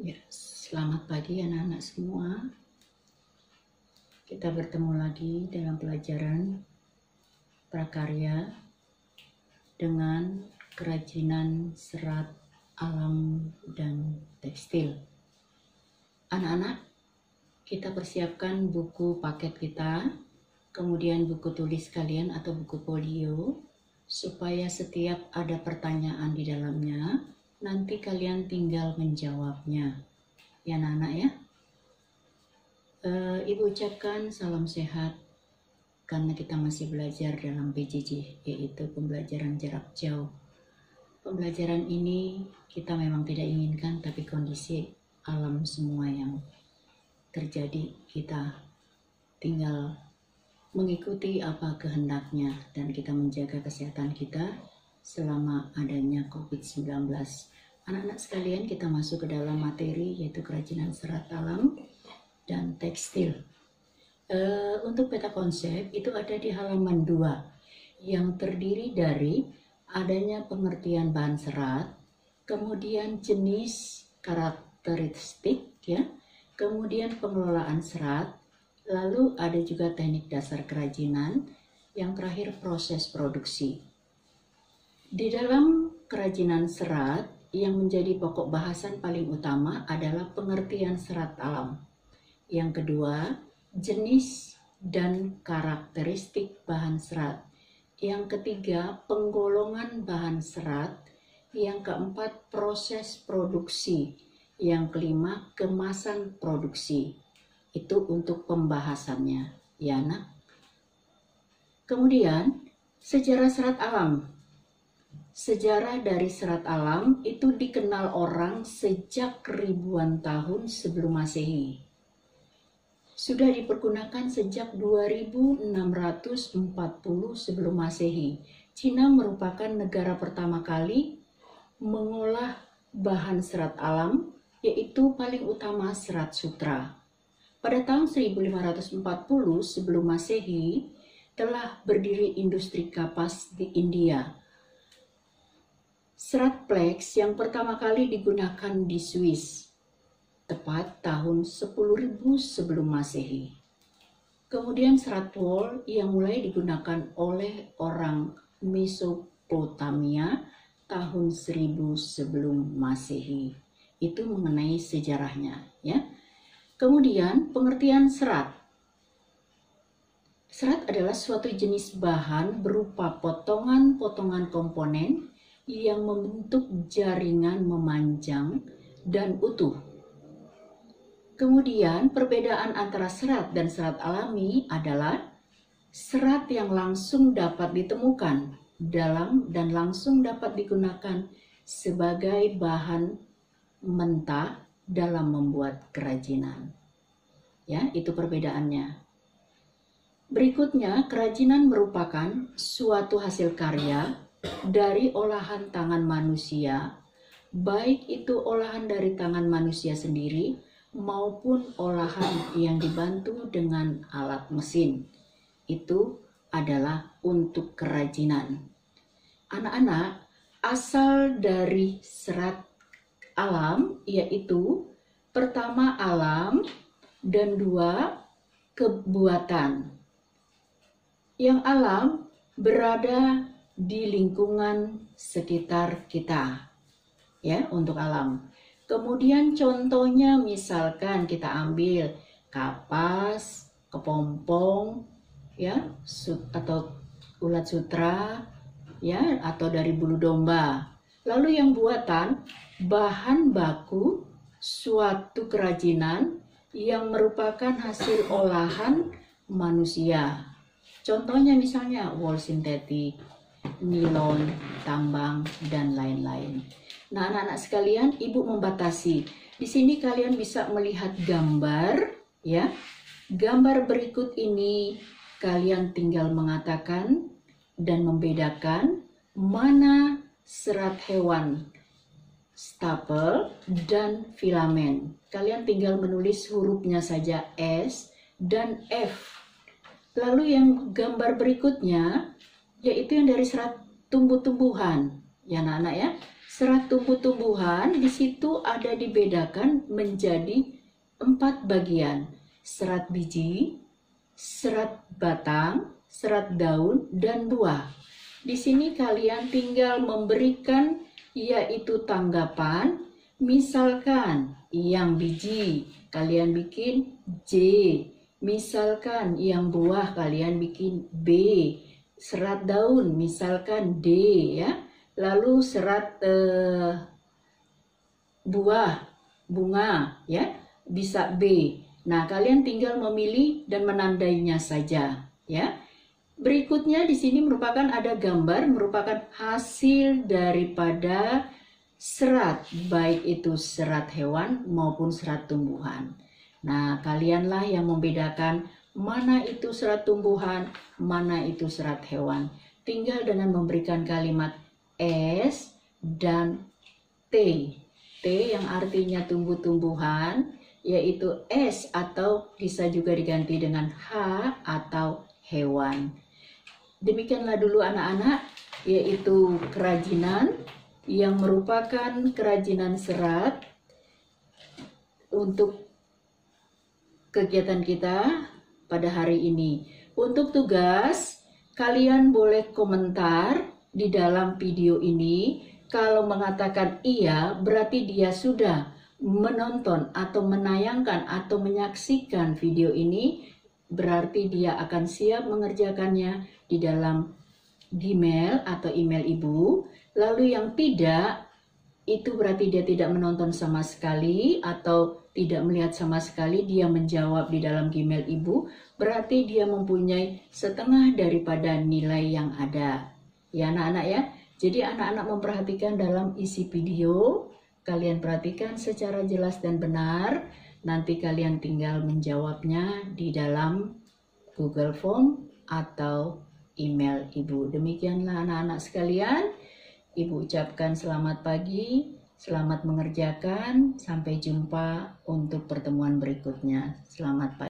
Ya, selamat pagi anak-anak semua. Kita bertemu lagi dalam pelajaran prakarya dengan kerajinan serat alam dan tekstil. Anak-anak, kita persiapkan buku paket kita, kemudian buku tulis kalian atau buku folio, supaya setiap ada pertanyaan di dalamnya, nanti kalian tinggal menjawabnya. Ya anak-anak ya. Ibu ucapkan salam sehat karena kita masih belajar dalam PJJ, yaitu pembelajaran jarak jauh. Pembelajaran ini kita memang tidak inginkan, tapi kondisi alam semua yang terjadi, kita tinggal mengikuti apa kehendaknya dan kita menjaga kesehatan kita selama adanya COVID-19. Anak-anak sekalian, kita masuk ke dalam materi yaitu kerajinan serat alam dan tekstil. Untuk peta konsep itu ada di halaman 2 yang terdiri dari adanya pengertian bahan serat, kemudian jenis karakteristik ya, kemudian pengelolaan serat, lalu ada juga teknik dasar kerajinan, yang terakhir proses produksi. Di dalam kerajinan serat yang menjadi pokok bahasan paling utama adalah pengertian serat alam. Yang kedua, jenis dan karakteristik bahan serat. Yang ketiga, penggolongan bahan serat. Yang keempat, proses produksi. Yang kelima, kemasan produksi. Itu untuk pembahasannya, ya nak. Kemudian, sejarah serat alam. Sejarah dari serat alam itu dikenal orang sejak ribuan tahun sebelum Masehi. Sudah dipergunakan sejak 2640 sebelum Masehi. Cina merupakan negara pertama kali mengolah bahan serat alam, yaitu paling utama serat sutra. Pada tahun 1540 sebelum Masehi telah berdiri industri kapas di India. Serat flax yang pertama kali digunakan di Swiss, tepat tahun 10.000 sebelum Masehi. Kemudian serat wol yang mulai digunakan oleh orang Mesopotamia tahun 1000 sebelum Masehi. Itu mengenai sejarahnya ya. Kemudian pengertian serat. Serat adalah suatu jenis bahan berupa potongan-potongan komponen yang membentuk jaringan memanjang dan utuh. Kemudian perbedaan antara serat dan serat alami adalah serat yang langsung dapat ditemukan dalam dan langsung dapat digunakan sebagai bahan mentah dalam membuat kerajinan. Ya, itu perbedaannya. Berikutnya, kerajinan merupakan suatu hasil karya dari olahan tangan manusia, baik itu olahan dari tangan manusia sendiri maupun olahan yang dibantu dengan alat mesin. Itu adalah untuk kerajinan. Anak-anak, asal dari serat alam yaitu pertama alam dan dua kebuatan. Yang alam berada di lingkungan sekitar kita ya, untuk alam. Kemudian contohnya misalkan kita ambil kapas, kepompong ya, atau ulat sutra ya, atau dari bulu domba. Lalu yang buatan, bahan baku suatu kerajinan yang merupakan hasil olahan manusia. Contohnya misalnya wol sintetik, nilon, tambang, dan lain-lain. Nah, anak-anak sekalian, ibu membatasi. Di sini kalian bisa melihat gambar, ya. Gambar berikut ini kalian tinggal mengatakan dan membedakan mana serat hewan, stapel, dan filamen. Kalian tinggal menulis hurufnya saja S dan F. Lalu yang gambar berikutnya yaitu yang dari serat tumbuh-tumbuhan, ya anak-anak ya. Serat tumbuh-tumbuhan di situ ada dibedakan menjadi 4 bagian. Serat biji, serat batang, serat daun, dan buah. Di sini kalian tinggal memberikan yaitu tanggapan. Misalkan yang biji kalian bikin J, misalkan yang buah kalian bikin B, serat daun misalkan D ya. Lalu serat buah, bunga ya, bisa B. Nah, kalian tinggal memilih dan menandainya saja ya. Berikutnya di sini merupakan ada gambar merupakan hasil daripada serat, baik itu serat hewan maupun serat tumbuhan. Nah, kalianlah yang membedakan mana itu serat tumbuhan, mana itu serat hewan. Tinggal dengan memberikan kalimat S dan T. T yang artinya tumbuh-tumbuhan, yaitu S atau bisa juga diganti dengan H atau hewan. Demikianlah dulu anak-anak, yaitu kerajinan yang merupakan kerajinan serat untuk kegiatan kita pada hari ini. Untuk tugas, kalian boleh komentar di dalam video ini. Kalau mengatakan iya, berarti dia sudah menonton atau menayangkan atau menyaksikan video ini, berarti dia akan siap mengerjakannya di dalam Gmail atau email ibu. Lalu yang tidak, itu berarti dia tidak menonton sama sekali atau tidak melihat sama sekali, dia menjawab di dalam Gmail ibu, berarti dia mempunyai setengah daripada nilai yang ada. Ya anak-anak ya, jadi anak-anak memperhatikan dalam isi video, kalian perhatikan secara jelas dan benar, nanti kalian tinggal menjawabnya di dalam Google Form atau email ibu. Demikianlah anak-anak sekalian, ibu ucapkan selamat pagi, selamat mengerjakan, sampai jumpa untuk pertemuan berikutnya. Selamat pagi.